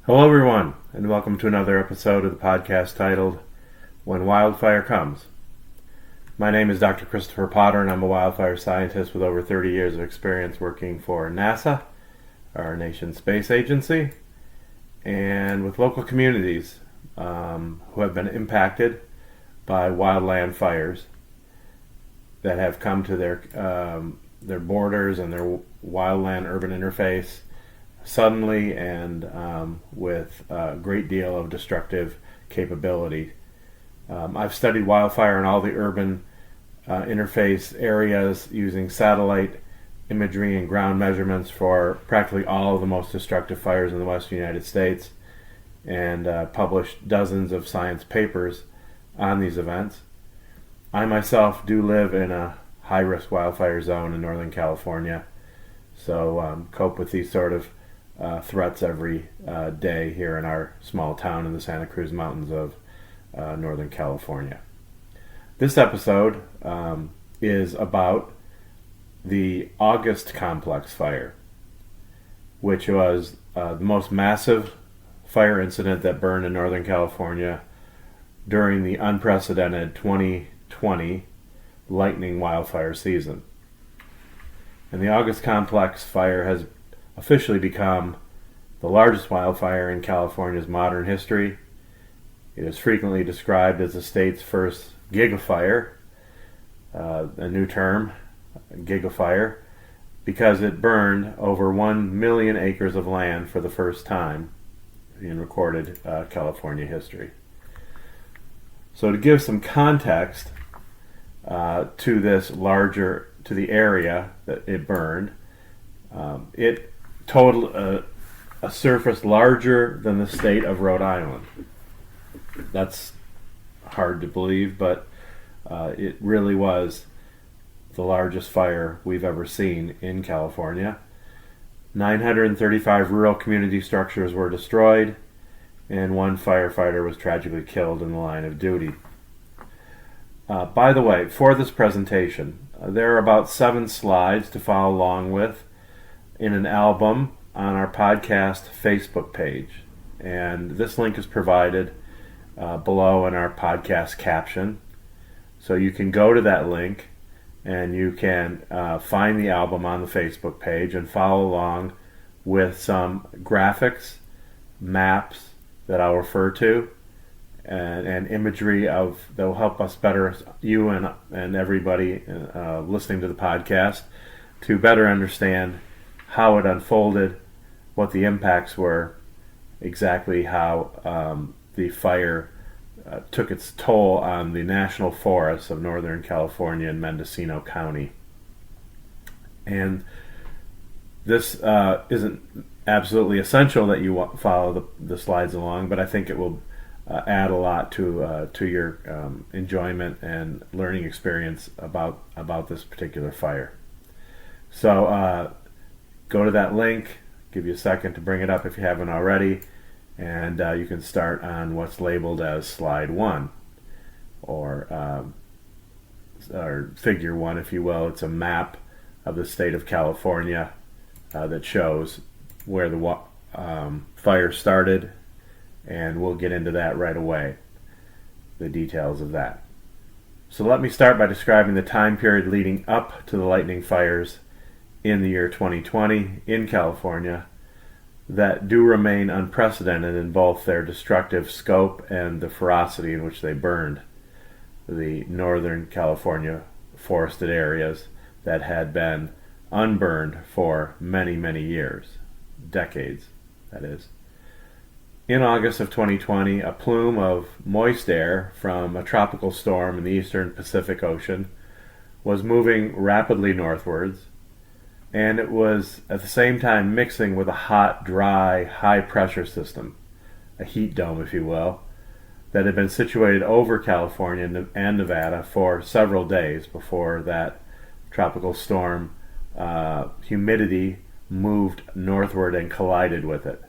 Hello everyone, and welcome to another episode of the podcast titled When Wildfire Comes. My name is Dr. Christopher Potter, and I'm a wildfire scientist with over 30 years of experience working for NASA, our nation's space agency, and with local communities who have been impacted by wildland fires that have come to their borders and their wildland-urban interface suddenly and with a great deal of destructive capability. I've studied wildfire in all the urban interface areas using satellite imagery and ground measurements for practically all of the most destructive fires in the western United States, and published dozens of science papers on these events. I myself do live in a high-risk wildfire zone in Northern California, so cope with these sort of threats every day here in our small town in the Santa Cruz Mountains of Northern California. This episode is about the August Complex fire, which was the most massive fire incident that burned in Northern California during the unprecedented 2020 lightning wildfire season. And the August Complex fire has officially become the largest wildfire in California's modern history. It is frequently described as the state's first Gigafire, a new term, Gigafire, because it burned over 1 million acres of land for the first time in recorded California history. So to give some context to the area that it burned, it totaled a surface larger than the state of Rhode Island. That's hard to believe, but it really was the largest fire we've ever seen in California. 935 rural community structures were destroyed, and one firefighter was tragically killed in the line of duty. By the way, for this presentation, there are about 7 slides to follow along with in an album on our podcast Facebook page. And this link is provided below in our podcast caption. So you can go to that link and you can find the album on the Facebook page and follow along with some graphics, maps that I'll refer to, and imagery that will help us better, you and everybody listening to the podcast, to better understand how it unfolded, what the impacts were, exactly how the fire took its toll on the national forests of Northern California and Mendocino County. And this isn't absolutely essential that you follow the slides along, but I think it will add a lot to your enjoyment and learning experience about this particular fire. So go to that link, give you a second to bring it up if you haven't already, and you can start on what's labeled as slide 1, or figure 1, if you will. It's a map of the state of California that shows where the fire started, and we'll get into that right away, the details of that. So let me start by describing the time period leading up to the lightning fires in the year 2020 in California that do remain unprecedented in both their destructive scope and the ferocity in which they burned the Northern California forested areas that had been unburned for many, many years, decades, that is. In August of 2020, a plume of moist air from a tropical storm in the eastern Pacific Ocean was moving rapidly northwards, and it was at the same time mixing with a hot, dry, high-pressure system, a heat dome, if you will, that had been situated over California and Nevada for several days before that tropical storm humidity moved northward and collided with it.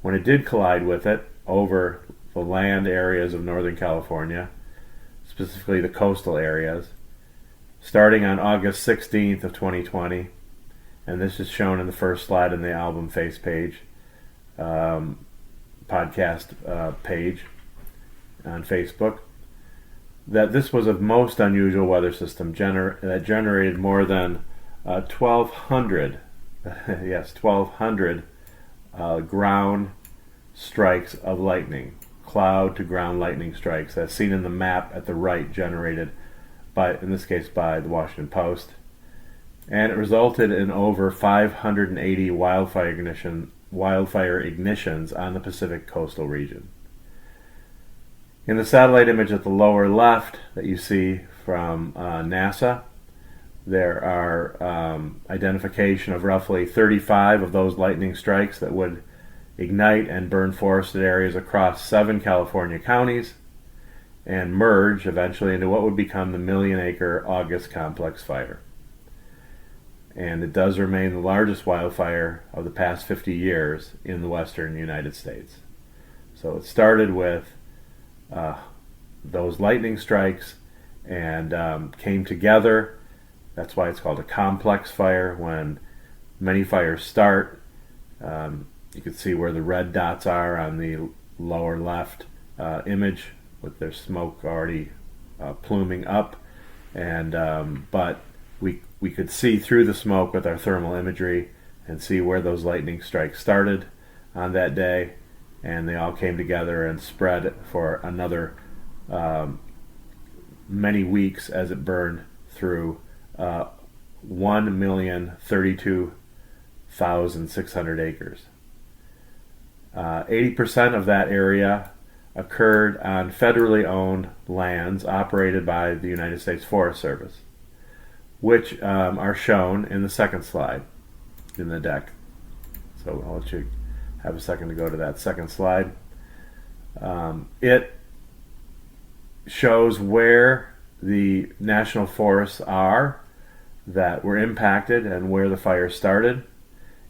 When it did collide with it over the land areas of Northern California, specifically the coastal areas, starting on August 16th of 2020, and this is shown in the first slide in the album face page, podcast page on Facebook, that this was a most unusual weather system that generated more than 1,200, yes, 1,200 ground strikes of lightning, cloud to ground lightning strikes, as seen in the map at the right, generated in this case by the Washington Post. And it resulted in over 580 wildfire ignitions on the Pacific coastal region. In the satellite image at the lower left that you see from NASA, there are identification of roughly 35 of those lightning strikes that would ignite and burn forested areas across 7 California counties and merge eventually into what would become the million-acre August Complex Fire. And it does remain the largest wildfire of the past 50 years in the western United States. So it started with those lightning strikes and came together. That's why it's called a complex fire. When many fires start, you can see where the red dots are on the lower left image, with their smoke already pluming up, and but we could see through the smoke with our thermal imagery and see where those lightning strikes started on that day, and they all came together and spread for another many weeks as it burned through 1,032,600 acres. 80% of that area occurred on federally owned lands operated by the United States Forest Service, which are shown in the second slide in the deck. So I'll let you have a second to go to that second slide. It shows where the national forests are that were impacted and where the fire started.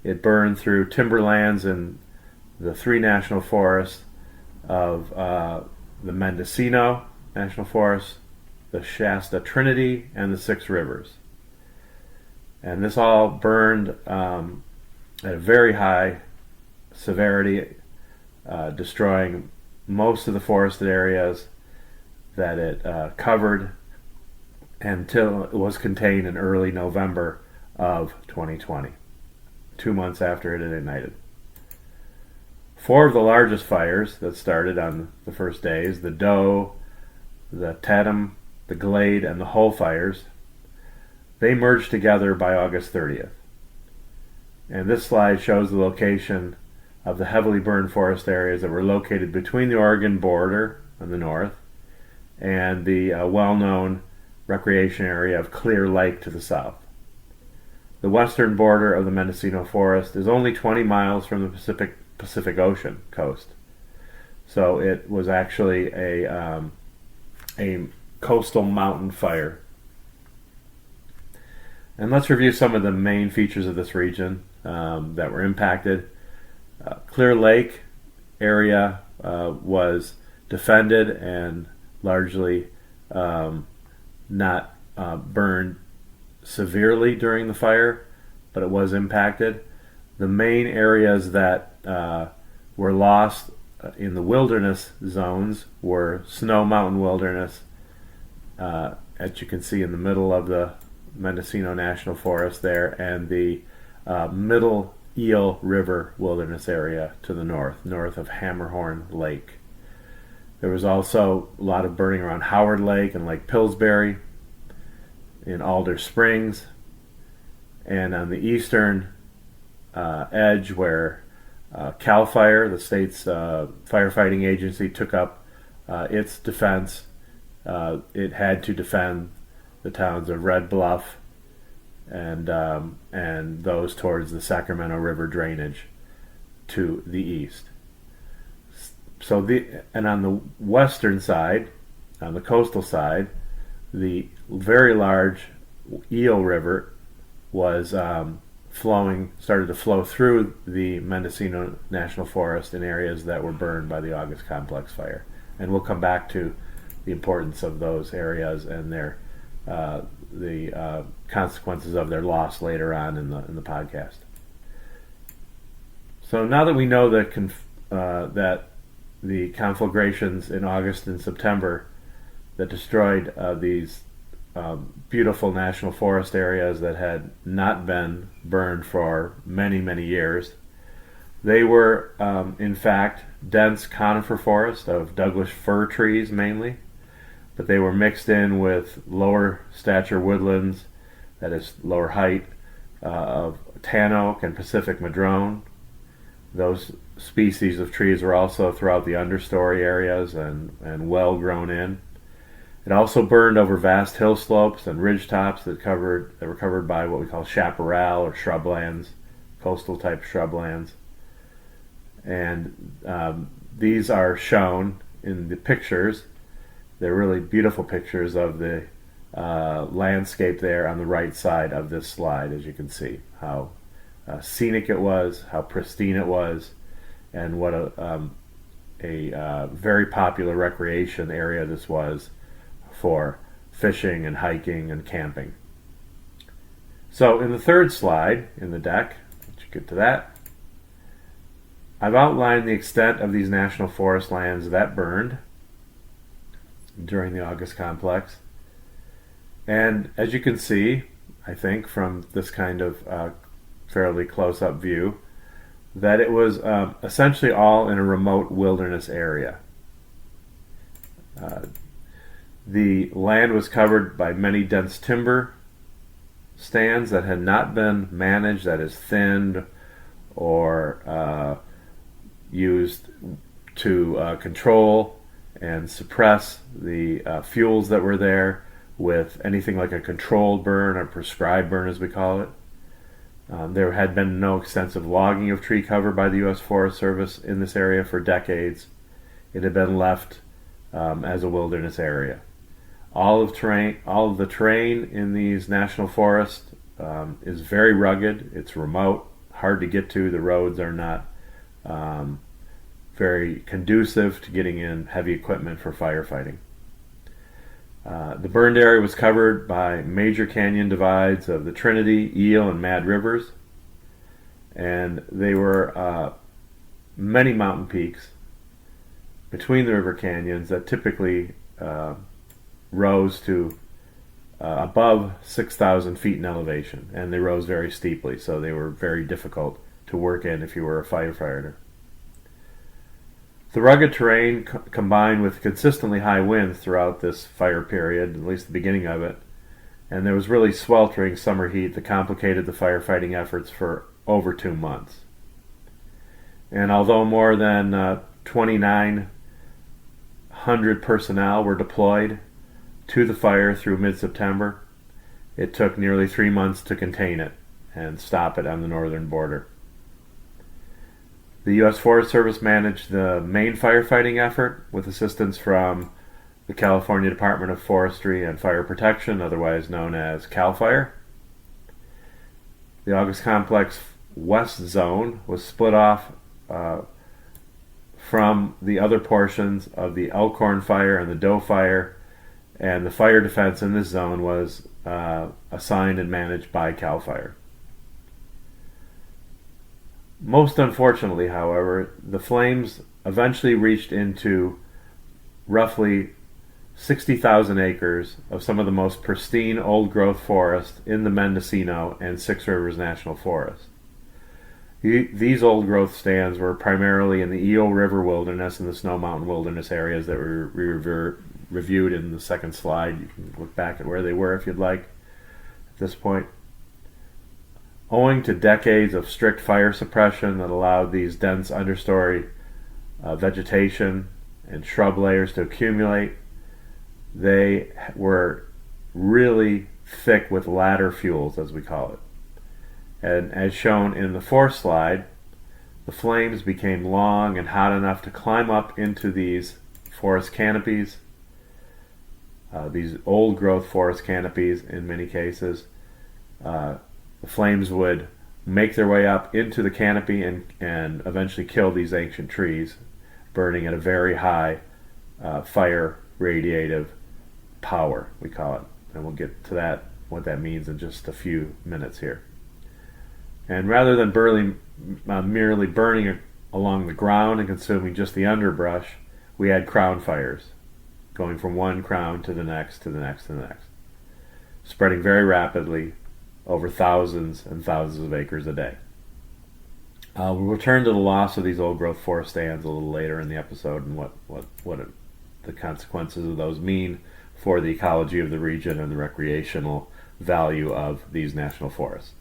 It burned through timberlands in the 3 national forests of the Mendocino National Forest, the Shasta Trinity, and the 6 Rivers. And this all burned at a very high severity, destroying most of the forested areas that it covered until it was contained in early November of 2020, 2 months after it had ignited. 4 of the largest fires that started on the first days, the Doe, the Tatum, the Glade, and the Hull fires, they merged together by August 30th. And this slide shows the location of the heavily burned forest areas that were located between the Oregon border on the north and the well-known recreation area of Clear Lake to the south. The western border of the Mendocino Forest is only 20 miles from the Pacific Ocean coast. So it was actually a coastal mountain fire. And let's review some of the main features of this region that were impacted. Clear Lake area was defended and largely not burned severely during the fire, but it was impacted. The main areas that were lost in the wilderness zones were Snow Mountain Wilderness, as you can see in the middle of the Mendocino National Forest there, and the Middle Eel River Wilderness area to the north of Hammerhorn Lake. There was also a lot of burning around Howard Lake and Lake Pillsbury, in Alder Springs, and on the eastern edge where CAL FIRE, the state's firefighting agency, took up its defense. It had to defend the towns of Red Bluff and those towards the Sacramento River drainage to the east. So on the western side, on the coastal side, the very large Eel River was started to flow through the Mendocino National Forest in areas that were burned by the August Complex Fire. And we'll come back to the importance of those areas and the consequences of their loss later on in the podcast. So now that we know the that the conflagrations in August and September that destroyed these beautiful national forest areas that had not been burned for many, many years. They were, in fact, dense conifer forest of Douglas fir trees mainly, but they were mixed in with lower stature woodlands, that is, lower height, of tan oak and Pacific madrone. Those species of trees were also throughout the understory areas and well grown in. It also burned over vast hill slopes and ridge tops that were covered by what we call chaparral or shrublands, coastal type shrublands. And these are shown in the pictures. They're really beautiful pictures of the landscape there on the right side of this slide, as you can see how scenic it was, how pristine it was, and what a very popular recreation area this was for fishing and hiking and camping. So in the third slide in the deck, let's get to that, I've outlined the extent of these national forest lands that burned during the August complex. And as you can see, I think from this kind of fairly close-up view, that it was essentially all in a remote wilderness area. The land was covered by many dense timber stands that had not been managed, that is, thinned or used to control and suppress the fuels that were there with anything like a controlled burn or prescribed burn, as we call it. There had been no extensive logging of tree cover by the U.S. Forest Service in this area for decades. It had been left as a wilderness area. All of the terrain in these national forests is very rugged. It's remote, hard to get to. The roads are not very conducive to getting in heavy equipment for firefighting. The burned area was covered by major canyon divides of the Trinity, Eel, and Mad Rivers, and they were many mountain peaks between the river canyons that typically rose to above 6,000 feet in elevation, and they rose very steeply, so they were very difficult to work in if you were a firefighter. The rugged terrain combined with consistently high winds throughout this fire period, at least the beginning of it, and there was really sweltering summer heat that complicated the firefighting efforts for over 2 months. And although more than 2,900 personnel were deployed to the fire through mid-September, it took nearly 3 months to contain it and stop it on the northern border. The U.S. Forest Service managed the main firefighting effort with assistance from the California Department of Forestry and Fire Protection, otherwise known as CAL FIRE. The August Complex West Zone was split off from the other portions of the Elkhorn Fire and the Doe Fire, and the fire defense in this zone was assigned and managed by CAL FIRE. Most unfortunately, however, the flames eventually reached into roughly 60,000 acres of some of the most pristine old-growth forest in the Mendocino and Six Rivers National Forest. These old-growth stands were primarily in the Eel River Wilderness and the Snow Mountain Wilderness areas that were reviewed in the second slide. You can look back at where they were if you'd like at this point. Owing to decades of strict fire suppression that allowed these dense understory vegetation and shrub layers to accumulate, they were really thick with ladder fuels, as we call it. And as shown in the fourth slide, the flames became long and hot enough to climb up into these forest canopies, these old-growth forest canopies in many cases. The flames would make their way up into the canopy and eventually kill these ancient trees, burning at a very high fire radiative power, we call it. And we'll get to that, what that means in just a few minutes here. And rather than merely burning along the ground and consuming just the underbrush, we had crown fires, going from one crown to the next, to the next, to the next, spreading very rapidly over thousands and thousands of acres a day. We'll return to the loss of these old-growth forest stands a little later in the episode and what the consequences of those mean for the ecology of the region and the recreational value of these national forests.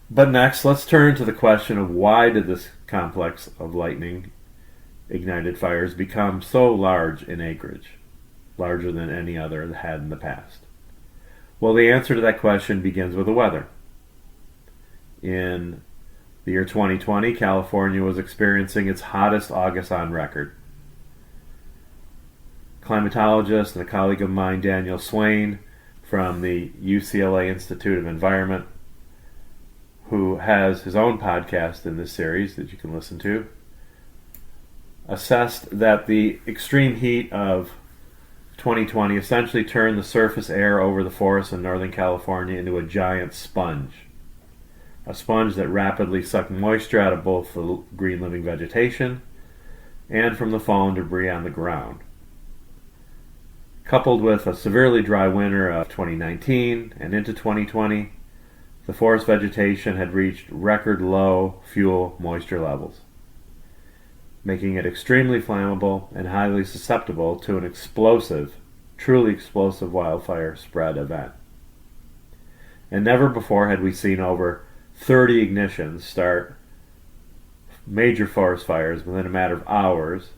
But next, let's turn to the question of why did this complex of lightning-ignited fires become so large in acreage, larger than any other it had in the past? Well, the answer to that question begins with the weather. In the year 2020, California was experiencing its hottest August on record. Climatologist and a colleague of mine, Daniel Swain, from the UCLA Institute of Environment, who has his own podcast in this series that you can listen to, assessed that the extreme heat of 2020 essentially turned the surface air over the forests in Northern California into a giant sponge. A sponge that rapidly sucked moisture out of both the green living vegetation and from the fallen debris on the ground. Coupled with a severely dry winter of 2019 and into 2020, the forest vegetation had reached record low fuel moisture levels, making it extremely flammable and highly susceptible to an explosive, truly explosive wildfire spread event. And never before had we seen over 30 ignitions start major forest fires within a matter of hours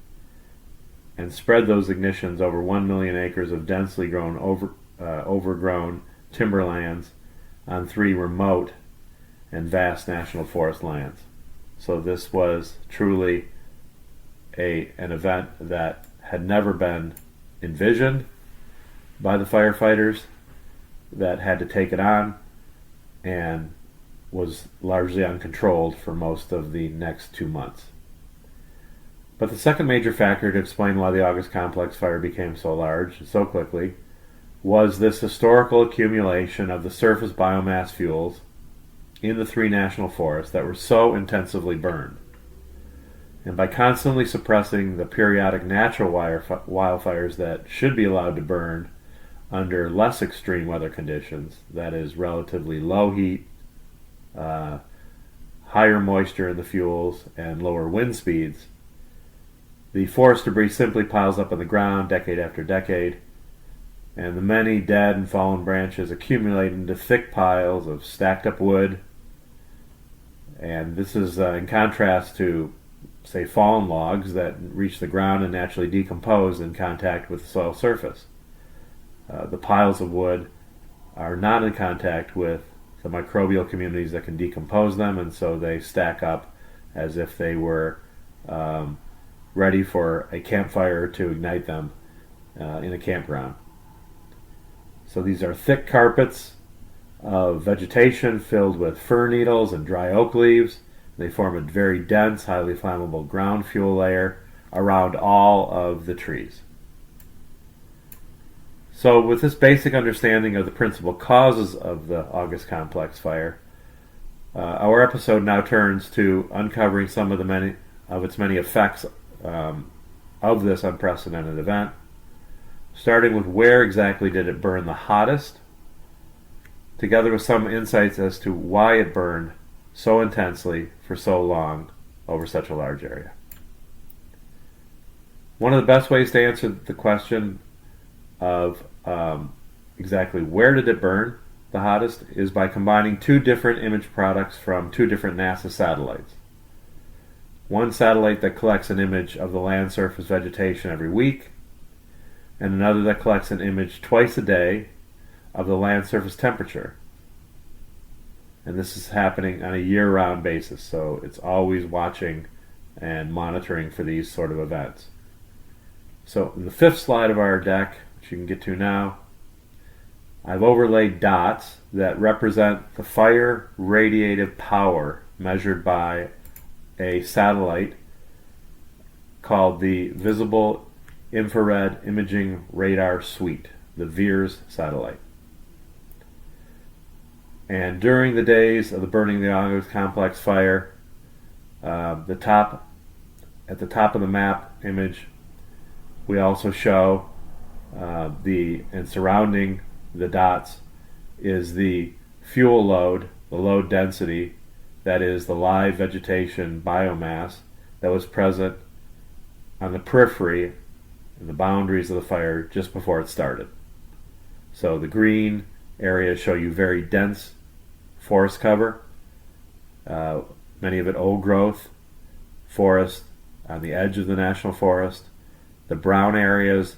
and spread those ignitions over 1 million acres of densely grown overgrown timberlands on 3 remote and vast national forest lands. So this was truly an event that had never been envisioned by the firefighters that had to take it on, and was largely uncontrolled for most of the next 2 months. But the second major factor to explain why the August complex fire became so large so quickly was this historical accumulation of the surface biomass fuels in the 3 national forests that were so intensively burned. And by constantly suppressing the periodic natural wildfires that should be allowed to burn under less extreme weather conditions, that is, relatively low heat, higher moisture in the fuels, and lower wind speeds, the forest debris simply piles up on the ground decade after decade, and the many dead and fallen branches accumulate into thick piles of stacked up wood. And this is in contrast to, say, fallen logs that reach the ground and naturally decompose in contact with the soil surface. The piles of wood are not in contact with the microbial communities that can decompose them, and so they stack up as if they were ready for a campfire to ignite them in a campground. So these are thick carpets of vegetation filled with fir needles and dry oak leaves. They form a very dense, highly flammable ground fuel layer around all of the trees. So with this basic understanding of the principal causes of the August complex fire, our episode now turns to uncovering some of its many effects of this unprecedented event, starting with where exactly did it burn the hottest, together with some insights as to why it burned so intensely for so long over such a large area. One of the best ways to answer the question of exactly where did it burn the hottest is by combining 2 different image products from 2 different NASA satellites. One satellite that collects an image of the land surface vegetation every week, and another that collects an image twice a day of the land surface temperature. And this is happening on a year-round basis, so it's always watching and monitoring for these sort of events. So in the 5th slide of our deck, which you can get to now, I've overlaid dots that represent the fire radiative power measured by a satellite called the Visible Infrared Imaging Radar Suite, the VIIRS satellite. And during the days of the burning of the August complex fire, At the top of the map image, we also show and surrounding the dots is the fuel load, the load density, that is the live vegetation biomass that was present on the periphery and the boundaries of the fire just before it started. So the green areas show you very dense forest cover, many of it old growth forest on the edge of the national forest. The brown areas,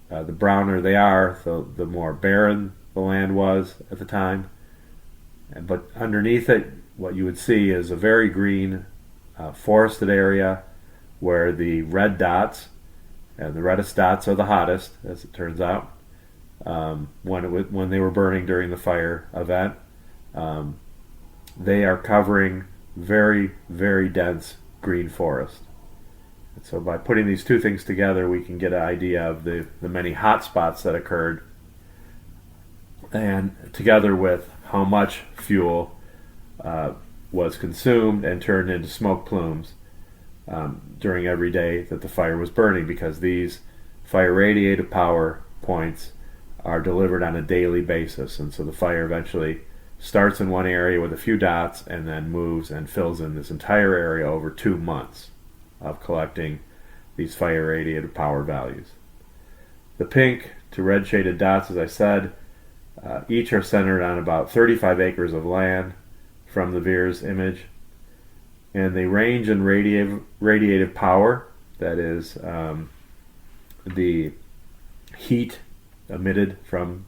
the browner they are, the more barren the land was at the time. But underneath it, what you would see is a very green forested area where the red dots, and the reddest dots are the hottest, as it turns out, when they were burning during the fire event. They are covering very, very dense green forest. And so by putting these two things together, we can get an idea of the many hot spots that occurred, and together with how much fuel was consumed and turned into smoke plumes during every day that the fire was burning, because these fire radiative power points are delivered on a daily basis. And so the fire eventually starts in one area with a few dots and then moves and fills in this entire area over 2 months of collecting these fire radiative power values. The pink to red shaded dots, as I said, each are centered on about 35 acres of land from the VIIRS image, and they range in radiative power, that is the heat emitted from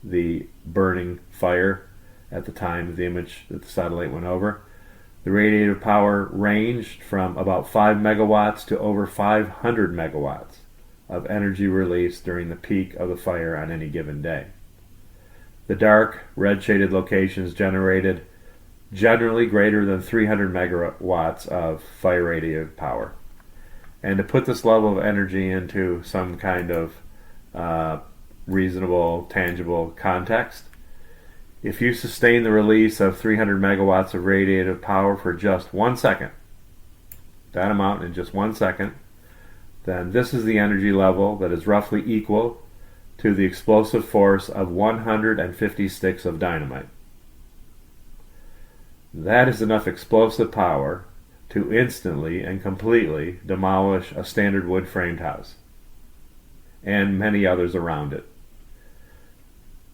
the burning fire at the time of the image that the satellite went over. The radiative power ranged from about 5 megawatts to over 500 megawatts of energy released during the peak of the fire on any given day. The dark red shaded locations generated generally greater than 300 megawatts of fire radiative power. And to put this level of energy into some kind of reasonable, tangible context, if you sustain the release of 300 megawatts of radiative power for just 1 second, that amount in just 1 second, then this is the energy level that is roughly equal to the explosive force of 150 sticks of dynamite. That is enough explosive power to instantly and completely demolish a standard wood framed house and many others around it.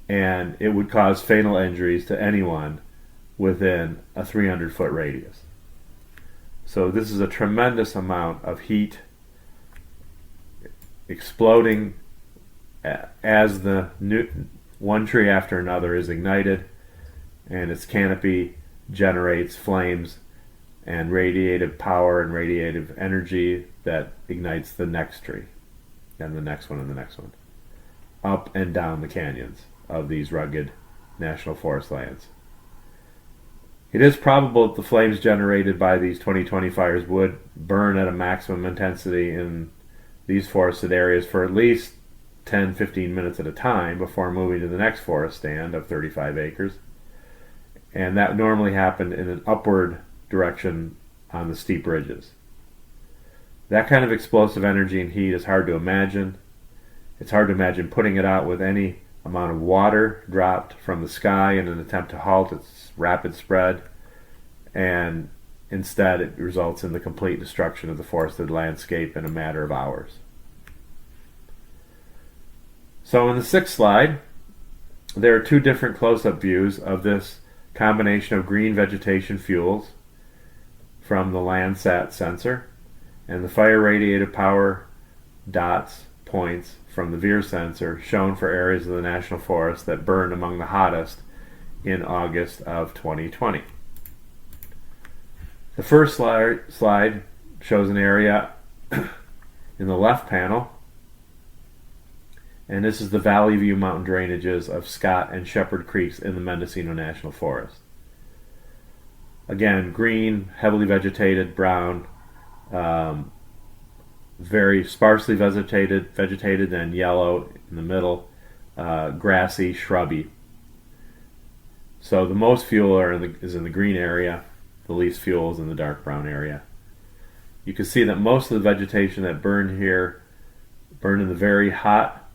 And it would cause fatal injuries to anyone within a 300-foot radius. So this is a tremendous amount of heat exploding as one tree after another is ignited, and its canopy generates flames and radiative power and radiative energy that ignites the next tree, and the next one, and the next one, up and down the canyons of these rugged national forest lands. It is probable that the flames generated by these 2020 fires would burn at a maximum intensity in these forested areas for at least 10-15 minutes at a time before moving to the next forest stand of 35 acres. And that normally happened in an upward direction on the steep ridges. That kind of explosive energy and heat is hard to imagine. It's hard to imagine putting it out with any amount of water dropped from the sky in an attempt to halt its rapid spread, and instead it results in the complete destruction of the forested landscape in a matter of hours. So in the sixth slide, there are two different close-up views of this combination of green vegetation fuels from the Landsat sensor and the fire radiative power dots, points from the VIIRS sensor shown for areas of the national forest that burned among the hottest in August of 2020. The first slide shows an area in the left panel, and this is the Valley View mountain drainages of Scott and Shepherd Creeks in the Mendocino National Forest. Again, green, heavily vegetated, brown, very sparsely vegetated, and yellow in the middle, grassy, shrubby. So the most fuel is in the green area, the least fuels in the dark brown area. You can see that most of the vegetation that burned here burned in the very hot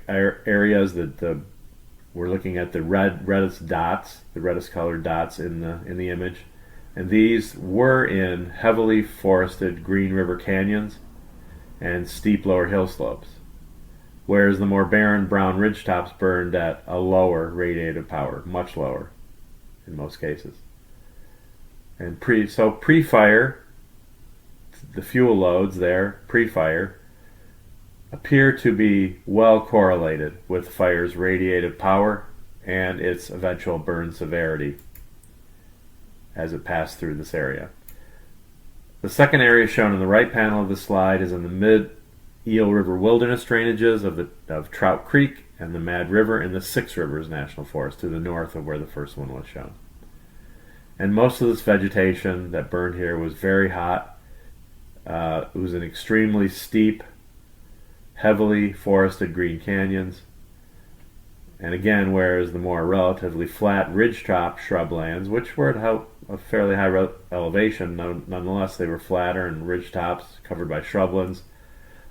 areas. We're looking at the reddest dots, the reddest colored dots in the image, and these were in heavily forested Green River canyons and steep lower hill slopes, whereas the more barren brown ridge tops burned at a lower radiative power, much lower in most cases. And pre-fire, the fuel loads there, pre-fire, appear to be well correlated with fire's radiative power and its eventual burn severity as it passed through this area. The second area shown in the right panel of the slide is in the mid-Eel River wilderness drainages of Trout Creek and the Mad River in the Six Rivers National Forest to the north of where the first one was shown. And most of this vegetation that burned here was very hot. It was in extremely steep, heavily forested green canyons. And again, whereas the more relatively flat ridgetop shrublands, which were at a fairly high elevation, nonetheless they were flatter and ridgetops covered by shrublands,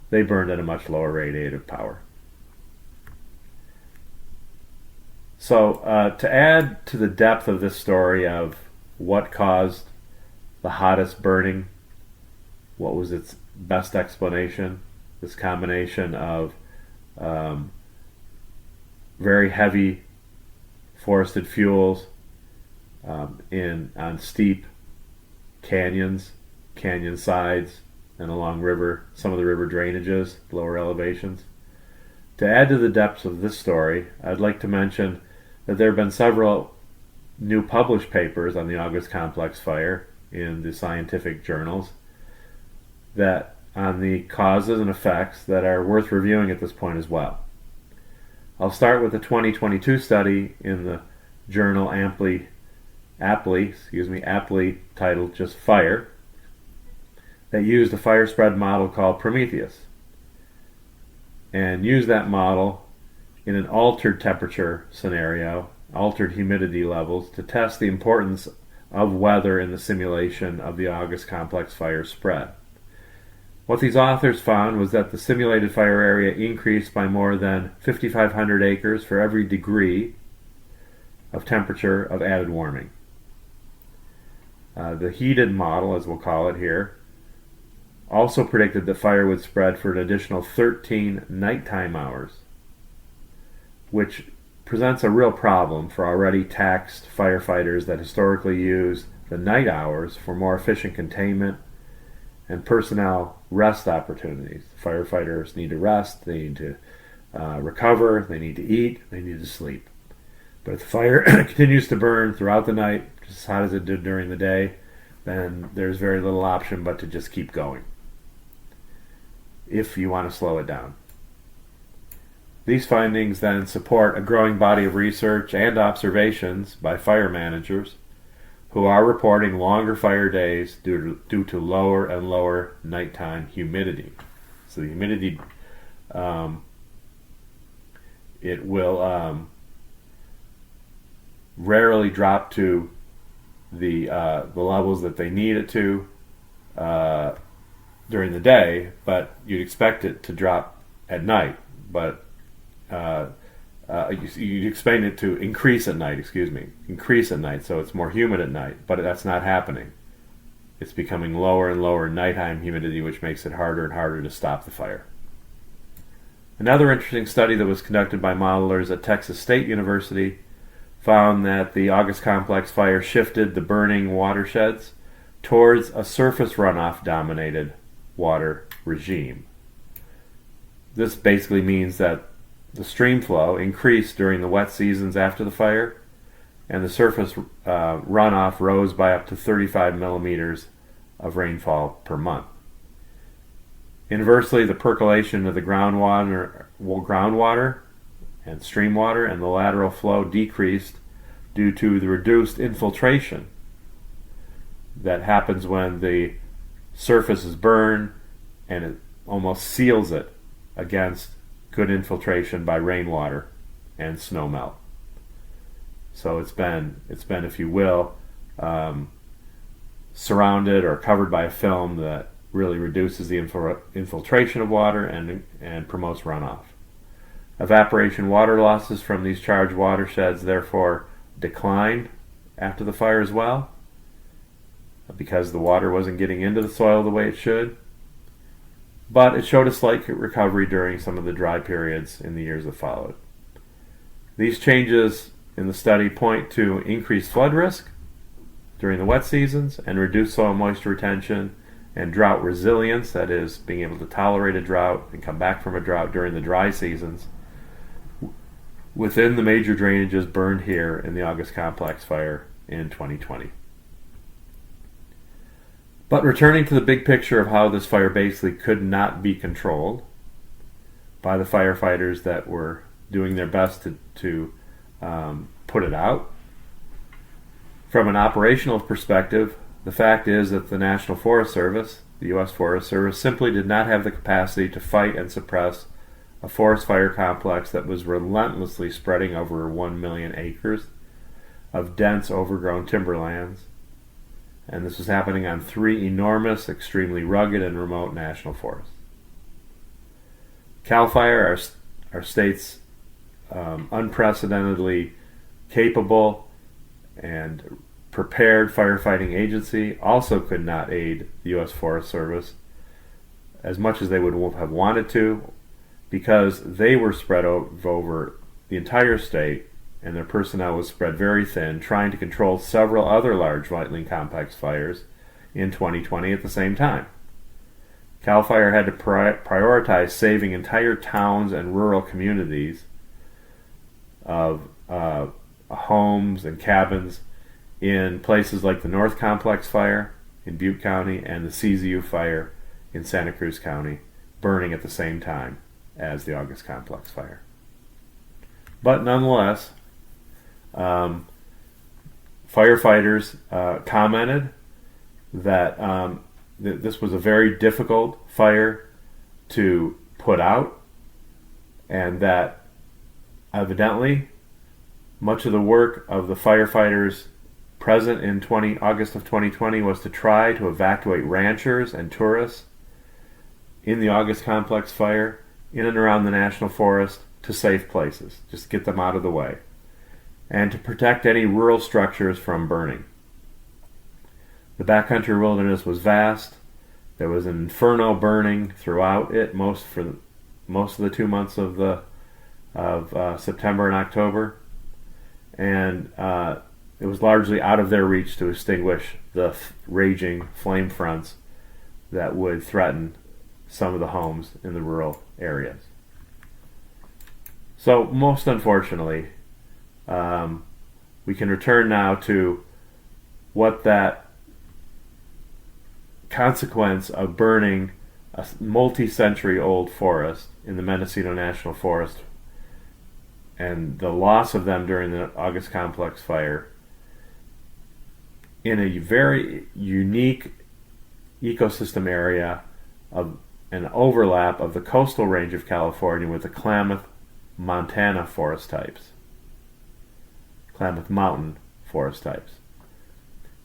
they burned at a much lower radiative power. So to add to the depth of this story of what caused the hottest burning, what was its best explanation, this combination of very heavy forested fuels on steep canyons, canyon sides, and along some of the river drainages, lower elevations. To add to the depths of this story, I'd like to mention that there have been several new published papers on the August Complex Fire in the scientific journals that on the causes and effects that are worth reviewing at this point as well. I'll start with the 2022 study in the journal aptly titled just Fire, that used a fire spread model called Prometheus and used that model in an altered temperature scenario, altered humidity levels, to test the importance of weather in the simulation of the August Complex Fire spread. What these authors found was that the simulated fire area increased by more than 5,500 acres for every degree of temperature of added warming. The heated model, as we'll call it here, also predicted that fire would spread for an additional 13 nighttime hours, which presents a real problem for already taxed firefighters that historically use the night hours for more efficient containment and personnel rest opportunities. Firefighters need to rest, they need to recover, they need to eat, they need to sleep. But if the fire continues to burn throughout the night, just as hot as it did during the day, then there's very little option but to just keep going if you want to slow it down. These findings then support a growing body of research and observations by fire managers who are reporting longer fire days due to lower and lower nighttime humidity. So the humidity, it will rarely drop to the levels that they need it to during the day, but you'd expect it to drop at night. But you'd expect it to increase at night, so it's more humid at night, but that's not happening. It's becoming lower and lower nighttime humidity, which makes it harder and harder to stop the fire. Another interesting study that was conducted by modelers at Texas State University found that the August Complex Fire shifted the burning watersheds towards a surface runoff-dominated water regime. This basically means that the stream flow increased during the wet seasons after the fire, and the surface runoff rose by up to 35 millimeters of rainfall per month. Inversely, the percolation of the groundwater and stream water and the lateral flow decreased due to the reduced infiltration that happens when the surface is burned and it almost seals it against good infiltration by rainwater and snow melt. So it's been, if you will, surrounded or covered by a film that really reduces the infiltration of water and promotes runoff. Evaporation water losses from these charged watersheds therefore declined after the fire as well, because the water wasn't getting into the soil the way it should. But it showed a slight recovery during some of the dry periods in the years that followed. These changes in the study point to increased flood risk during the wet seasons and reduced soil moisture retention and drought resilience, that is, being able to tolerate a drought and come back from a drought during the dry seasons, within the major drainages burned here in the August Complex fire in 2020. But returning to the big picture of how this fire basically could not be controlled by the firefighters that were doing their best to put it out. From an operational perspective, the fact is that the National Forest Service, the U.S. Forest Service, simply did not have the capacity to fight and suppress a forest fire complex that was relentlessly spreading over 1 million acres of dense, overgrown timberlands. And this was happening on 3 enormous, extremely rugged and remote national forests. CAL FIRE, our state's unprecedentedly capable and prepared firefighting agency, also could not aid the U.S. Forest Service as much as they would have wanted to, because they were spread over the entire state, and their personnel was spread very thin, trying to control several other large lightning complex fires in 2020 at the same time. CAL FIRE had to prioritize saving entire towns and rural communities of homes and cabins in places like the North Complex fire in Butte County and the CZU fire in Santa Cruz County, burning at the same time as the August Complex fire. But nonetheless, firefighters commented that this was a very difficult fire to put out, and that evidently much of the work of the firefighters present in August of 2020 was to try to evacuate ranchers and tourists in the August Complex fire in and around the National Forest to safe places, just get them out of the way, and to protect any rural structures from burning. The backcountry wilderness was vast. There was an inferno burning throughout it, most of the 2 months of September and October, and it was largely out of their reach to extinguish the raging flame fronts that would threaten some of the homes in the rural areas. So, most unfortunately, we can return now to what that consequence of burning a multi-century old forest in the Mendocino National Forest and the loss of them during the August Complex fire in a very unique ecosystem area of an overlap of the coastal range of California with the Klamath Montana forest types, Klamath Mountain forest types.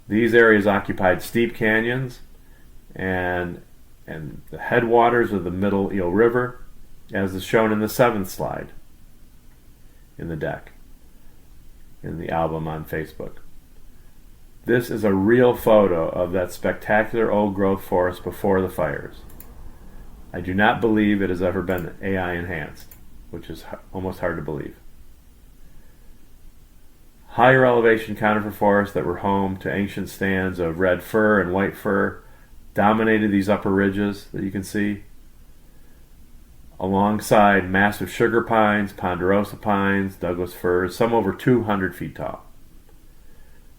These areas occupied steep canyons and the headwaters of the Middle Eel River, as is shown in the 7th slide in the deck, in the album on Facebook. This is a real photo of that spectacular old growth forest before the fires. I do not believe it has ever been AI enhanced, which is almost hard to believe. Higher elevation conifer forests that were home to ancient stands of red fir and white fir dominated these upper ridges that you can see, alongside massive sugar pines, ponderosa pines, Douglas firs, some over 200 feet tall.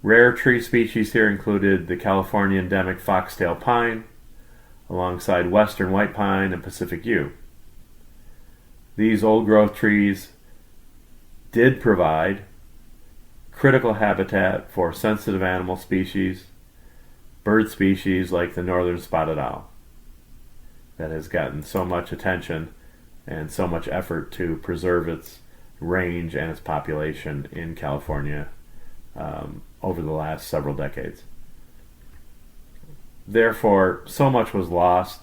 Rare tree species here included the California endemic foxtail pine, alongside western white pine and Pacific yew. These old growth trees did provide critical habitat for sensitive animal species, bird species like the northern spotted owl, that has gotten so much attention and so much effort to preserve its range and its population in California over the last several decades. Therefore, so much was lost,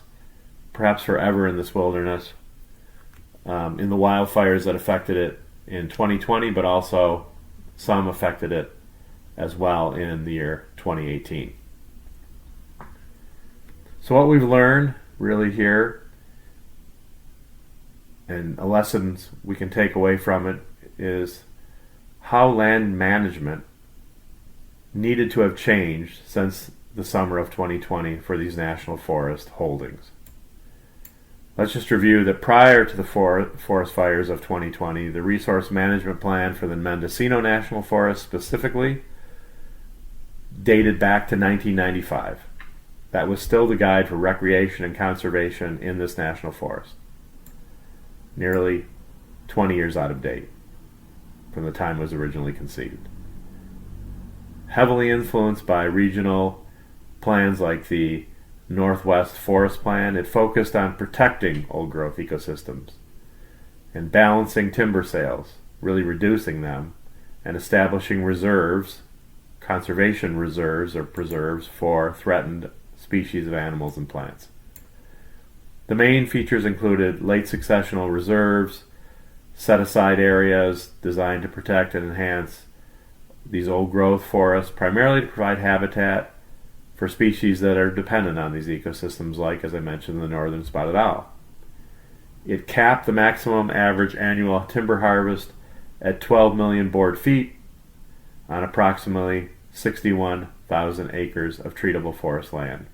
perhaps forever, in this wilderness, in the wildfires that affected it in 2020, but also some affected it as well in the year 2018. So what we've learned really here, and a lesson we can take away from it, is how land management needed to have changed since the summer of 2020 for these national forest holdings. Let's just review that prior to the forest fires of 2020, the resource management plan for the Mendocino National Forest specifically dated back to 1995. That was still the guide for recreation and conservation in this national forest. Nearly 20 years out of date from the time it was originally conceived. Heavily influenced by regional plans like the Northwest Forest Plan, it focused on protecting old-growth ecosystems and balancing timber sales, really reducing them, and establishing reserves, conservation reserves or preserves for threatened species of animals and plants. The main features included late successional reserves, set-aside areas designed to protect and enhance these old-growth forests, primarily to provide habitat for species that are dependent on these ecosystems, like, as I mentioned, the northern spotted owl. It capped the maximum average annual timber harvest at 12 million board feet on approximately 61,000 acres of treatable forest land.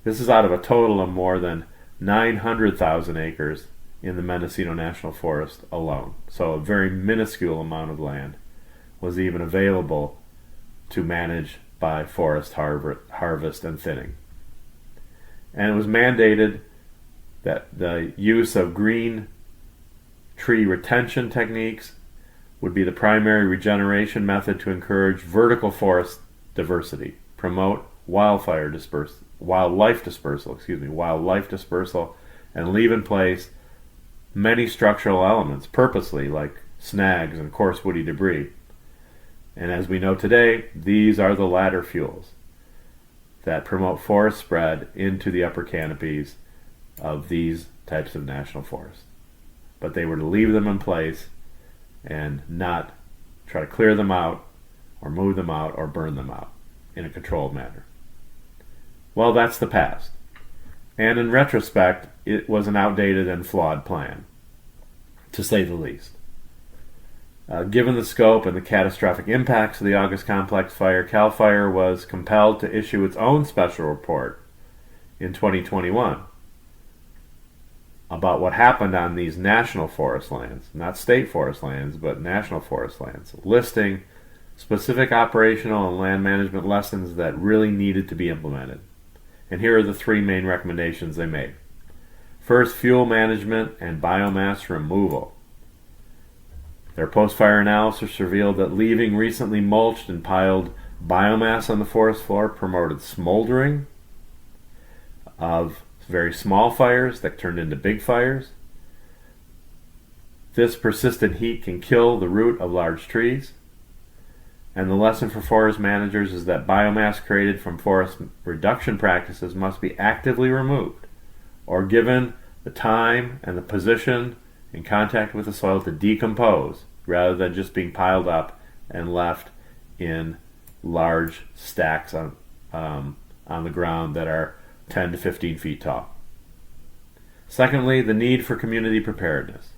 This is out of a total of more than 900,000 acres in the Mendocino National Forest alone. So a very minuscule amount of land was even available to manage by forest harvest and thinning. And it was mandated that the use of green tree retention techniques would be the primary regeneration method to encourage vertical forest diversity, promote wildlife dispersal, and leave in place many structural elements purposely, like snags and coarse woody debris. And as we know today, these are the ladder fuels that promote forest spread into the upper canopies of these types of national forests. But they were to leave them in place and not try to clear them out or move them out or burn them out in a controlled manner. Well, that's the past. And in retrospect, it was an outdated and flawed plan, to say the least. Given the scope and the catastrophic impacts of the August Complex fire, CAL FIRE was compelled to issue its own special report in 2021 about what happened on these national forest lands, not state forest lands, but national forest lands, listing specific operational and land management lessons that really needed to be implemented. And here are the three main recommendations they made. First, fuel management and biomass removal. Their post-fire analysis revealed that leaving recently mulched and piled biomass on the forest floor promoted smoldering of very small fires that turned into big fires. This persistent heat can kill the root of large trees. And the lesson for forest managers is that biomass created from forest reduction practices must be actively removed or given the time and the position in contact with the soil to decompose, rather than just being piled up and left in large stacks on the ground that are 10 to 15 feet tall. Secondly, the need for community preparedness.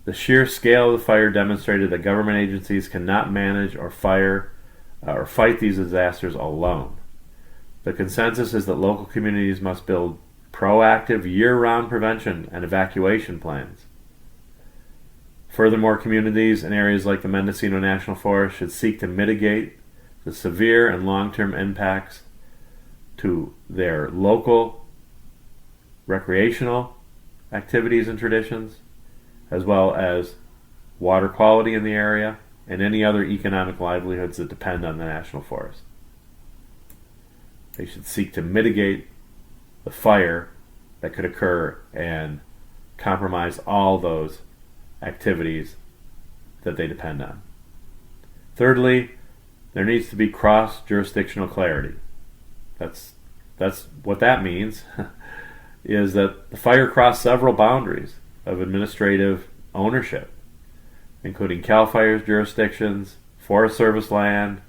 The sheer scale of the fire demonstrated that government agencies cannot manage or fight these disasters alone. The consensus is that local communities must build proactive year-round prevention and evacuation plans. Furthermore, communities in areas like the Mendocino National Forest should seek to mitigate the severe and long-term impacts to their local recreational activities and traditions, as well as water quality in the area and any other economic livelihoods that depend on the national forest. They should seek to mitigate the fire that could occur and compromise all those activities that they depend on. Thirdly, there needs to be cross-jurisdictional clarity. That's what that means, is that the fire crossed several boundaries of administrative ownership, including CAL FIRE's jurisdictions, Forest Service land,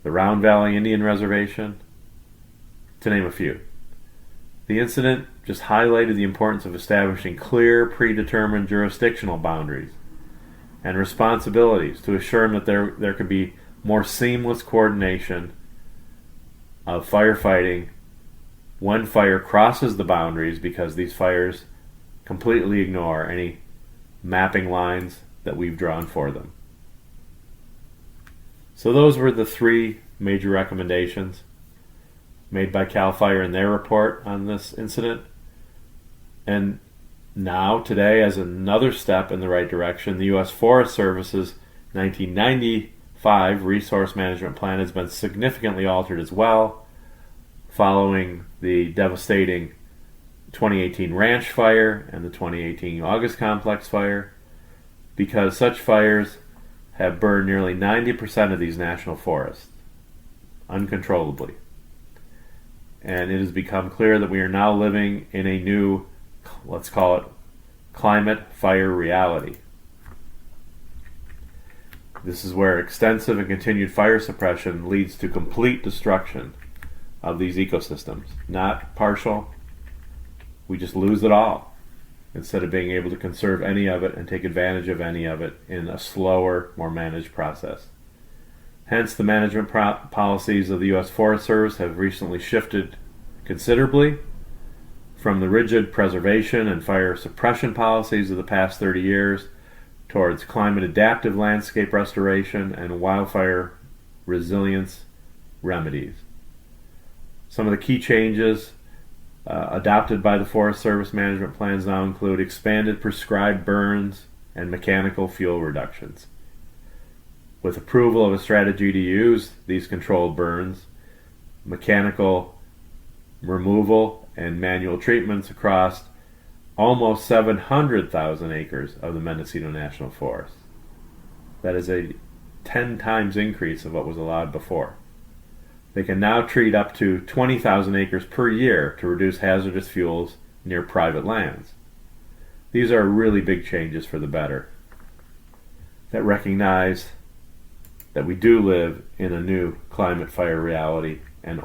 the Round Valley Indian Reservation, to name a few. The incident just highlighted the importance of establishing clear, predetermined jurisdictional boundaries and responsibilities to assure that there could be more seamless coordination of firefighting when fire crosses the boundaries, because these fires completely ignore any mapping lines that we've drawn for them. So those were the three major recommendations made by CAL FIRE in their report on this incident. And now, today, as another step in the right direction, the U.S. Forest Service's 1995 Resource Management Plan has been significantly altered as well, following the devastating 2018 Ranch Fire and the 2018 August Complex Fire, because such fires have burned nearly 90% of these national forests uncontrollably. And it has become clear that we are now living in a new, let's call it, climate fire reality. This is where extensive and continued fire suppression leads to complete destruction of these ecosystems. Not partial. We just lose it all, instead of being able to conserve any of it and take advantage of any of it in a slower, more managed process. Hence, the management policies of the U.S. Forest Service have recently shifted considerably from the rigid preservation and fire suppression policies of the past 30 years towards climate-adaptive landscape restoration and wildfire resilience remedies. Some of the key changes adopted by the Forest Service management plans now include expanded prescribed burns and mechanical fuel reductions. With approval of a strategy to use these controlled burns, mechanical removal, and manual treatments across almost 700,000 acres of the Mendocino National Forest. That is a 10 times increase of what was allowed before. They can now treat up to 20,000 acres per year to reduce hazardous fuels near private lands. These are really big changes for the better that recognize that we do live in a new climate fire reality, and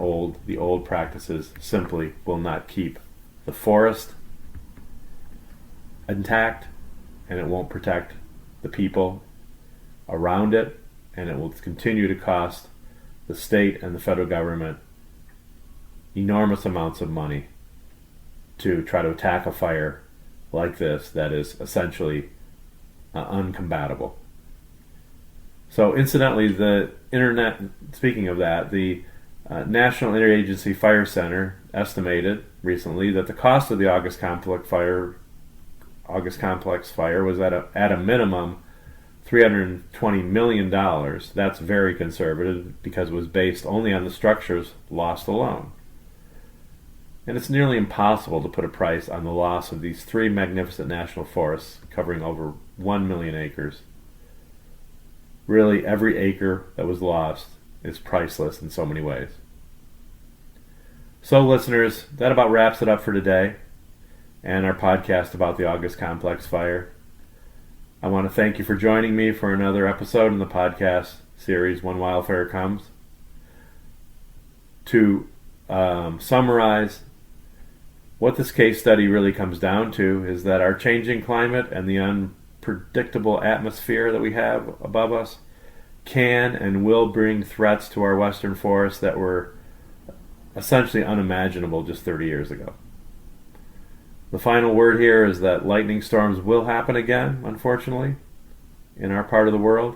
the old practices simply will not keep the forest intact, and it won't protect the people around it, and it will continue to cost the state and the federal government enormous amounts of money to try to attack a fire like this that is essentially uncompatible. So incidentally, speaking of that, the National Interagency Fire Center estimated recently that the cost of the August Complex fire was at a minimum $320 million. That's very conservative because it was based only on the structures lost alone. And it's nearly impossible to put a price on the loss of these three magnificent national forests covering over 1 million acres. Really, every acre that was lost is priceless in so many ways. So, listeners, that about wraps it up for today and our podcast about the August Complex Fire. I want to thank you for joining me for another episode in the podcast series, When Wildfire Comes. To summarize, what this case study really comes down to is that our changing climate and the unpredictable atmosphere that we have above us can and will bring threats to our western forests that were essentially unimaginable just 30 years ago. The final word here is that lightning storms will happen again, unfortunately, in our part of the world,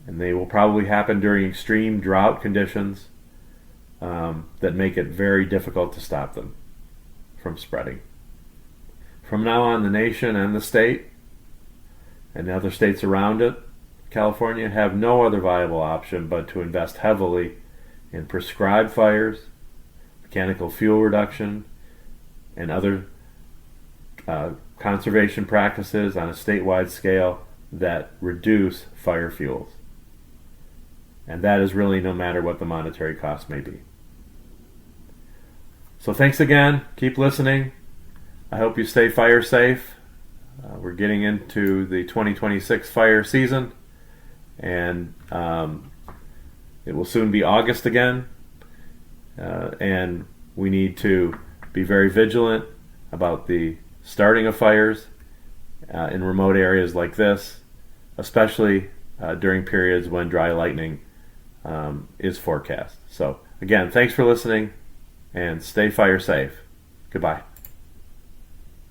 and they will probably happen during extreme drought conditions that make it very difficult to stop them from spreading. From now on, the nation and the state and the other states around it, California, have no other viable option but to invest heavily in prescribed fires, mechanical fuel reduction, and other conservation practices on a statewide scale that reduce fire fuels. And that is really no matter what the monetary cost may be. So thanks again. Keep listening. I hope you stay fire safe. We're getting into the 2026 fire season, and it will soon be August again. And we need to be very vigilant about the starting of fires in remote areas like this, especially during periods when dry lightning is forecast. So again, thanks for listening, and stay fire safe. Goodbye.